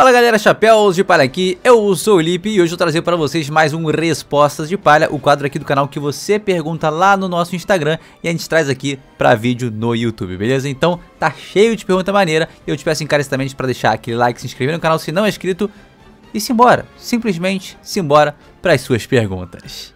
Fala galera, chapéus de palha aqui, eu sou o Lipe e hoje eu vou trazer para vocês mais um Respostas de Palha, o quadro aqui do canal que você pergunta lá no nosso Instagram e a gente traz aqui para vídeo no YouTube, beleza? Então tá cheio de pergunta maneira e eu te peço encarecidamente para deixar aquele like, se inscrever no canal se não é inscrito e simbora, simplesmente simbora para as suas perguntas.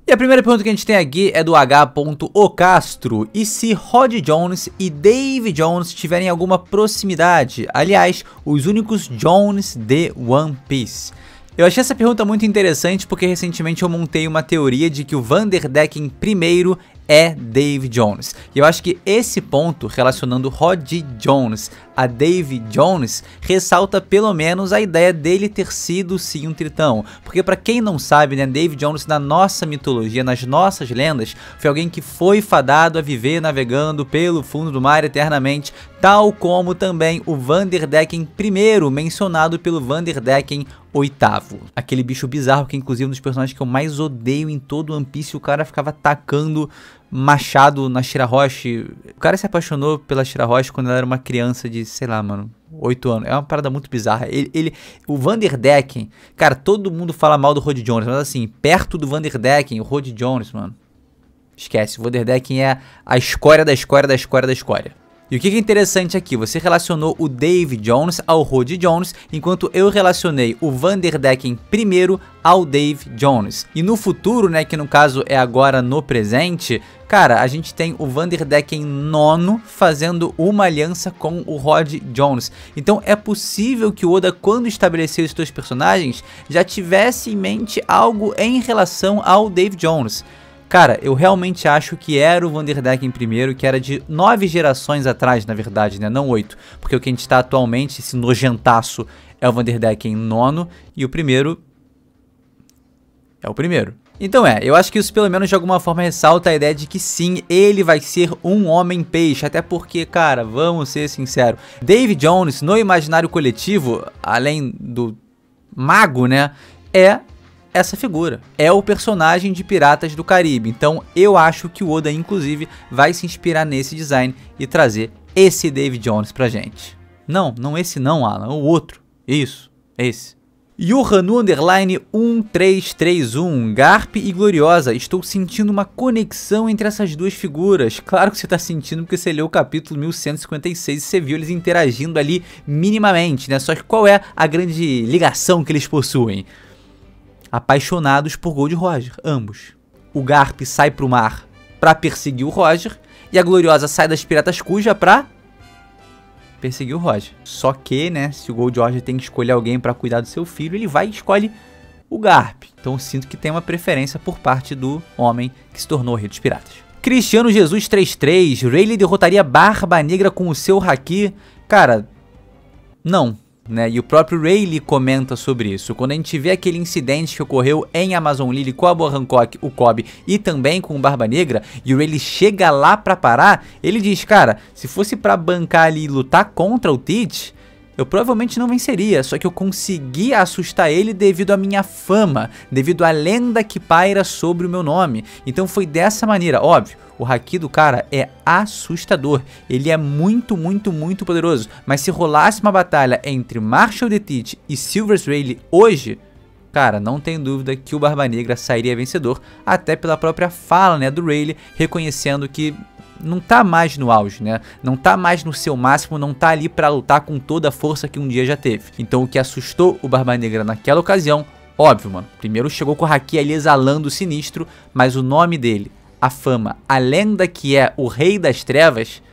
E a primeira pergunta que a gente tem aqui é do H.ocastro. E se Rod Jones e Dave Jones tiverem alguma proximidade? Aliás, os únicos Jones de One Piece. Eu achei essa pergunta muito interessante porque recentemente eu montei uma teoria de que o Vanderdecken primeiro é Dave Jones. E eu acho que esse ponto, relacionando Rod Jones a Dave Jones, ressalta pelo menos a ideia dele ter sido sim um tritão. Porque pra quem não sabe, né, Dave Jones na nossa mitologia, nas nossas lendas, foi alguém que foi fadado a viver navegando pelo fundo do mar eternamente, tal como também o Vanderdecken I, mencionado pelo Vanderdecken VIII. Aquele bicho bizarro que inclusive é um dos personagens que eu mais odeio em todo One Piece, o cara ficava tacando machado na Shirahoshi. O cara se apaixonou pela Shirahoshi quando ela era uma criança de, sei lá, mano, 8 anos. É uma parada muito bizarra. O Vanderdecken, cara, todo mundo fala mal do Rod Jones, mas assim, perto do Vanderdecken, o Rod Jones, mano, esquece. O Vanderdecken é a escória da escória da escória da escória. E o que é interessante aqui, você relacionou o Dave Jones ao Rod Jones, enquanto eu relacionei o Vanderdecken primeiro ao Dave Jones. E no futuro, né, que no caso é agora no presente, cara, a gente tem o Vanderdecken IX fazendo uma aliança com o Rod Jones. Então é possível que o Oda, quando estabeleceu esses dois personagens, já tivesse em mente algo em relação ao Dave Jones. Cara, eu realmente acho que era o Vanderdecken primeiro, que era de 9 gerações atrás, na verdade, né? Não 8. Porque o que a gente está atualmente, esse nojentaço, é o Vanderdecken IX e o primeiro é o primeiro. Então eu acho que isso pelo menos de alguma forma ressalta a ideia de que sim, ele vai ser um homem-peixe. Até porque, cara, vamos ser sinceros, Dave Jones, no imaginário coletivo, além do mago, né, é essa figura, é o personagem de Piratas do Caribe. Então eu acho que o Oda inclusive vai se inspirar nesse design e trazer esse Dave Jones pra gente. Não esse não, Alan, o outro. Isso, esse. Yohanu_1331, Garp e Gloriosa, estou sentindo uma conexão entre essas duas figuras. Claro que você está sentindo porque você leu o capítulo 1156 e você viu eles interagindo ali minimamente, né? Só que qual é a grande ligação que eles possuem? Apaixonados por Gold Roger, ambos. O Garp sai pro mar pra perseguir o Roger e a Gloriosa sai das Piratas Kuja pra perseguir o Roger. Só que, né, se o Gold Roger tem que escolher alguém pra cuidar do seu filho, ele vai e escolhe o Garp. Então eu sinto que tem uma preferência por parte do homem que se tornou o Rei dos Piratas. Cristiano Jesus 33, Rayleigh derrotaria Barba Negra com o seu Haki? Cara, não. Né? E o próprio Rayleigh comenta sobre isso. Quando a gente vê aquele incidente que ocorreu em Amazon Lily com a Boa Hancock, o Kobe e também com o Barba Negra, e o Rayleigh chega lá pra parar, ele diz, cara, se fosse pra bancar ali e lutar contra o Teach, eu provavelmente não venceria, só que eu consegui assustar ele devido à minha fama, devido à lenda que paira sobre o meu nome. Então foi dessa maneira, óbvio. O Haki do cara é assustador, ele é muito poderoso, mas se rolasse uma batalha entre Marshall the Teach e Silvers Rayleigh hoje, cara, não tem dúvida que o Barba Negra sairia vencedor, até pela própria fala, né, do Rayleigh, reconhecendo que não tá mais no auge, né, não tá mais no seu máximo, não tá ali pra lutar com toda a força que um dia já teve. Então o que assustou o Barba Negra naquela ocasião, óbvio, mano, primeiro chegou com o Haki ali exalando o sinistro, mas o nome dele, a fama, a lenda que é o Rei das Trevas,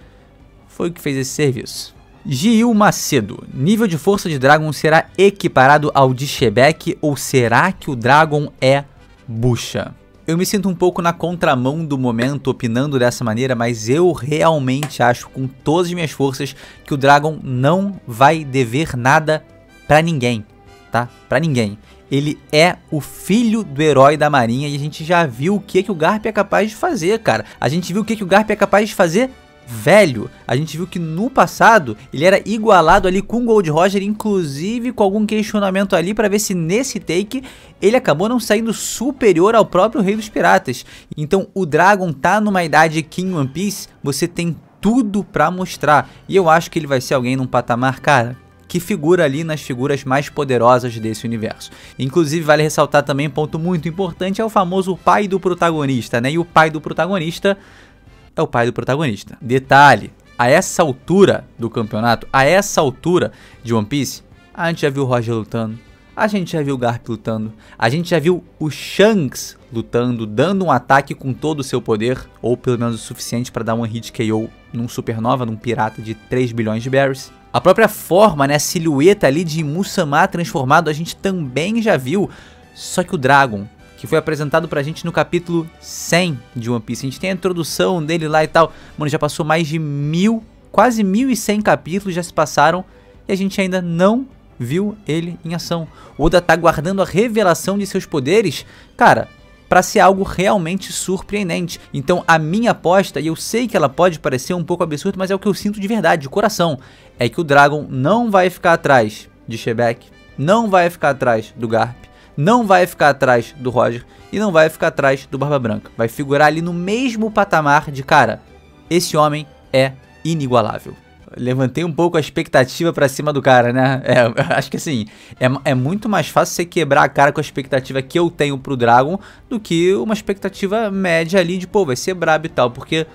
foi o que fez esse serviço. Gil Macedo, nível de força de Dragon será equiparado ao de Shebeck ou será que o Dragon é bucha? Eu me sinto um pouco na contramão do momento opinando dessa maneira, mas eu realmente acho com todas as minhas forças que o Dragon não vai dever nada pra ninguém, tá? Pra ninguém. Ele é o filho do herói da marinha e a gente já viu o que o Garp é capaz de fazer, cara. A gente viu o que o Garp é capaz de fazer velho. A gente viu que no passado ele era igualado ali com o Gold Roger, inclusive com algum questionamento ali para ver se nesse take ele acabou não saindo superior ao próprio Rei dos Piratas. Então o Dragon tá numa idade que em One Piece você tem tudo pra mostrar, e eu acho que ele vai ser alguém num patamar, cara, que figura ali nas figuras mais poderosas desse universo. Inclusive vale ressaltar também, ponto muito importante, é o famoso pai do protagonista, né? E o pai do protagonista é o pai do protagonista. Detalhe, a essa altura do campeonato, a essa altura de One Piece, a gente já viu o Roger lutando, a gente já viu o Garp lutando, a gente já viu o Shanks lutando, dando um ataque com todo o seu poder, ou pelo menos o suficiente para dar um hit KO num supernova, num pirata de 3 bilhões de berries. A própria forma, né, a silhueta ali de Musamá transformado, a gente também já viu, só que o Dragon, que foi apresentado pra gente no capítulo 100 de One Piece, a gente tem a introdução dele lá e tal, mano, já passou mais de 1000, quase 1100 capítulos já se passaram, e a gente ainda não viu ele em ação. O Oda tá guardando a revelação de seus poderes, cara, pra ser algo realmente surpreendente. Então a minha aposta, e eu sei que ela pode parecer um pouco absurda, mas é o que eu sinto de verdade, de coração, é que o Dragon não vai ficar atrás de Shebeck, não vai ficar atrás do Garp, não vai ficar atrás do Roger e não vai ficar atrás do Barba Branca. Vai figurar ali no mesmo patamar de, cara, esse homem é inigualável. Levantei um pouco a expectativa pra cima do cara, né? Acho que assim, é muito mais fácil você quebrar a cara com a expectativa que eu tenho pro Dragon do que uma expectativa média ali de, pô, vai ser brabo e tal, porque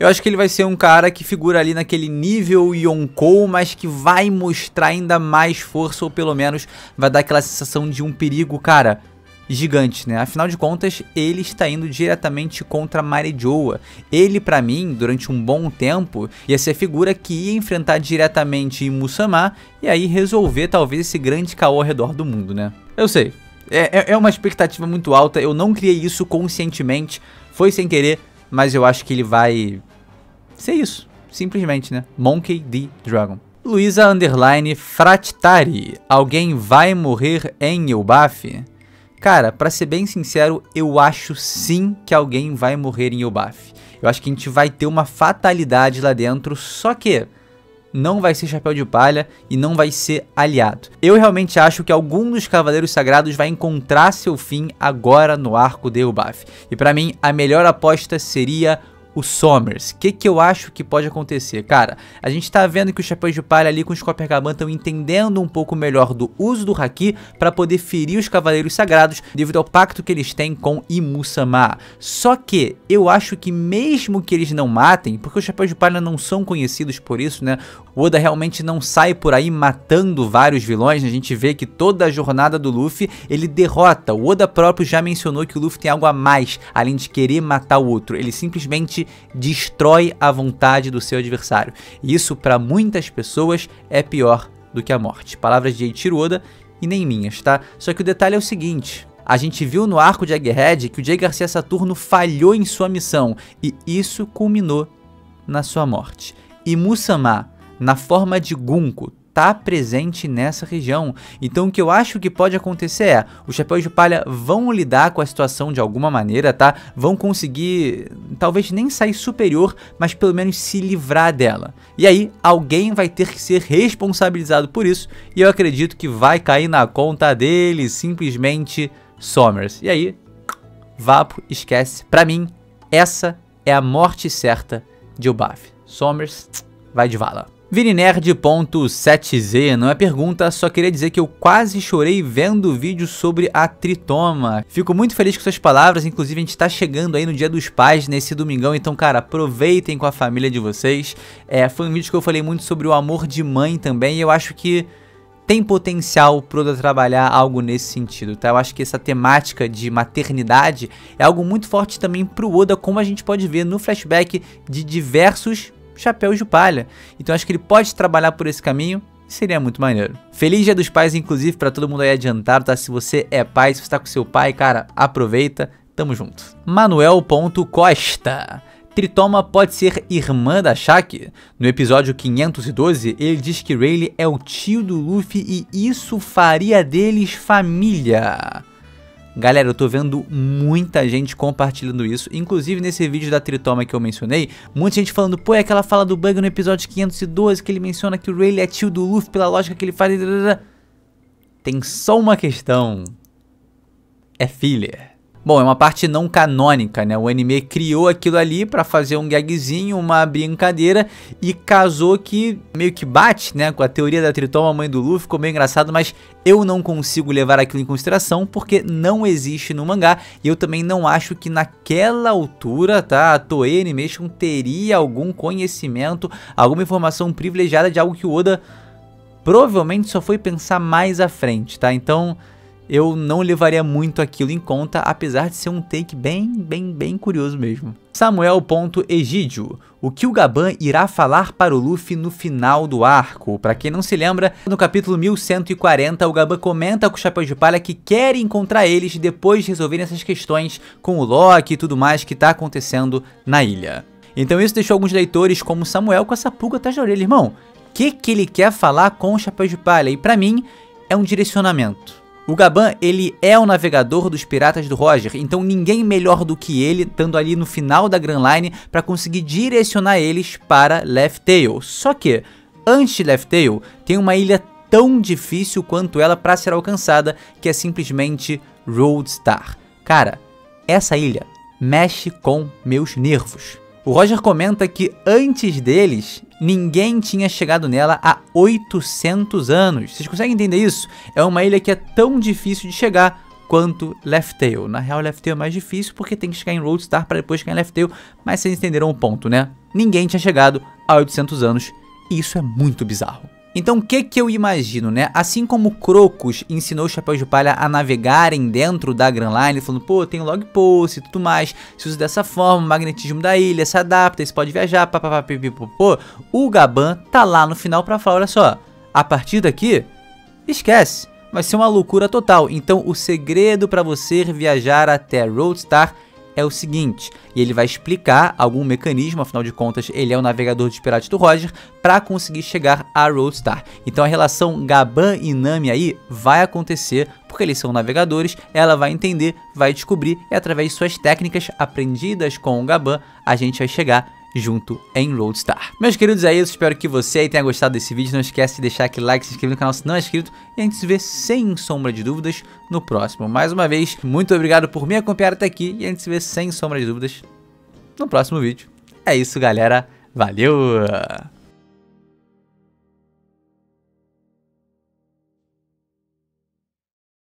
eu acho que ele vai ser um cara que figura ali naquele nível Yonkou, mas que vai mostrar ainda mais força, ou pelo menos vai dar aquela sensação de um perigo, cara, gigante, né? Afinal de contas, ele está indo diretamente contra Marijoa. Ele, pra mim, durante um bom tempo, ia ser a figura que ia enfrentar diretamente Musamá e aí resolver talvez esse grande caô ao redor do mundo, né? Eu sei, é uma expectativa muito alta, eu não criei isso conscientemente, foi sem querer, mas eu acho que ele vai ser isso, simplesmente, né? Monkey D. Dragon. Luísa _ Fratari, alguém vai morrer em Elbaf? Cara, pra ser bem sincero, eu acho sim que alguém vai morrer em Elbaf. Eu acho que a gente vai ter uma fatalidade lá dentro, só que não vai ser Chapéu de Palha e não vai ser aliado. Eu realmente acho que algum dos Cavaleiros Sagrados vai encontrar seu fim agora no arco de Elbaf. E pra mim, a melhor aposta seria o Sommers. O que eu acho que pode acontecer? Cara, a gente tá vendo que os Chapéus de Palha ali com os Copacabana estão entendendo um pouco melhor do uso do Haki para poder ferir os Cavaleiros Sagrados devido ao pacto que eles têm com Imusama. Só que eu acho que mesmo que eles não matem, porque os Chapéus de Palha não são conhecidos por isso, né? O Oda realmente não sai por aí matando vários vilões, a gente vê que toda a jornada do Luffy ele derrota. O Oda próprio já mencionou que o Luffy tem algo a mais, além de querer matar o outro. Ele simplesmente destrói a vontade do seu adversário. E isso para muitas pessoas é pior do que a morte. Palavras de Eiichiro Oda e nem minhas, tá? Só que o detalhe é o seguinte: a gente viu no arco de Egghead que o Jay Garcia Saturno falhou em sua missão e isso culminou na sua morte. E Musamá, na forma de Gunko, tá presente nessa região. Então o que eu acho que pode acontecer é, os Chapéus de Palha vão lidar com a situação de alguma maneira, tá? Vão conseguir, talvez nem sair superior, mas pelo menos se livrar dela. E aí, alguém vai ter que ser responsabilizado por isso, e eu acredito que vai cair na conta dele, simplesmente Sommers. E aí, Vapo, esquece. Pra mim, essa é a morte certa de Elbaf. Sommers, vai de vala. Vininerd.7z, não é pergunta, só queria dizer que eu quase chorei vendo o vídeo sobre a Tritoma. Fico muito feliz com suas palavras, inclusive a gente tá chegando aí no Dia dos Pais, nesse domingão, então cara, aproveitem com a família de vocês. Foi um vídeo que eu falei muito sobre o amor de mãe também, e eu acho que tem potencial pro Oda trabalhar algo nesse sentido, tá? Eu acho que essa temática de maternidade é algo muito forte também pro Oda, como a gente pode ver no flashback de diversos Chapéus de Palha. Então acho que ele pode trabalhar por esse caminho e seria muito maneiro. Feliz Dia dos Pais, inclusive, pra todo mundo aí adiantado, tá? Se você é pai, se você tá com seu pai, cara, aproveita, tamo junto. Manuel.costa, Tritoma pode ser irmã da Shaki? No episódio 512, ele diz que Rayleigh é o tio do Luffy e isso faria deles família. Galera, eu tô vendo muita gente compartilhando isso, inclusive nesse vídeo da Tritoma que eu mencionei, muita gente falando, pô, é aquela fala do Bug no episódio 512 que ele menciona que o Rayleigh é tio do Luffy pela lógica que ele faz. Tem só uma questão, é filler. Bom, é uma parte não canônica, né? O anime criou aquilo ali pra fazer um gagzinho, uma brincadeira, e casou que meio que bate, né, com a teoria da Tritoma, mãe do Luffy, ficou meio engraçado, mas eu não consigo levar aquilo em consideração porque não existe no mangá, e eu também não acho que naquela altura, tá, a Toei Animation teria algum conhecimento, alguma informação privilegiada de algo que o Oda provavelmente só foi pensar mais à frente, tá? Então eu não levaria muito aquilo em conta, apesar de ser um take bem curioso mesmo. Samuel.egídio: o que o Gaban irá falar para o Luffy no final do arco? Pra quem não se lembra, no capítulo 1140, o Gaban comenta com o Chapéu de Palha que quer encontrar eles depois de resolverem essas questões com o Loki e tudo mais que tá acontecendo na ilha. Então isso deixou alguns leitores como Samuel com essa pulga atrás da orelha. Irmão, o que ele quer falar com o Chapéu de Palha? E pra mim, é um direcionamento. O Gaban, ele é o navegador dos piratas do Roger, então ninguém melhor do que ele, estando ali no final da Grand Line, para conseguir direcionar eles para Laugh Tale. Só que, antes de Laugh Tale, tem uma ilha tão difícil quanto ela para ser alcançada, que é simplesmente Roadstar. Cara, essa ilha mexe com meus nervos. O Roger comenta que antes deles, ninguém tinha chegado nela há 800 anos. Vocês conseguem entender isso? É uma ilha que é tão difícil de chegar quanto Laugh Tale. Na real, Laugh Tale é mais difícil porque tem que chegar em Roadstar para depois chegar em Laugh Tale, mas vocês entenderam o ponto, né? Ninguém tinha chegado há 800 anos e isso é muito bizarro. Então o que eu imagino, né? Assim como Crocus ensinou os Chapéus de Palha a navegarem dentro da Grand Line, falando, pô, tem log post e tudo mais, se usa dessa forma, o magnetismo da ilha se adapta, você pode viajar, papapá, pipipopô. O Gaban tá lá no final pra falar, olha só, a partir daqui, esquece, vai ser uma loucura total. Então o segredo pra você viajar até Roadstar é o seguinte, e ele vai explicar algum mecanismo, afinal de contas ele é o navegador dos piratas do Roger, para conseguir chegar a Roadstar. Então a relação Gaban e Nami aí vai acontecer, porque eles são navegadores, ela vai entender, vai descobrir, e através de suas técnicas aprendidas com o Gaban, a gente vai chegar junto em Roadstar. Meus queridos, é isso, espero que você aí tenha gostado desse vídeo, não esquece de deixar aquele like, se inscrever no canal se não é inscrito, e a gente se vê sem sombra de dúvidas no próximo. Mais uma vez, muito obrigado por me acompanhar até aqui, e a gente se vê sem sombra de dúvidas no próximo vídeo. É isso, galera, valeu!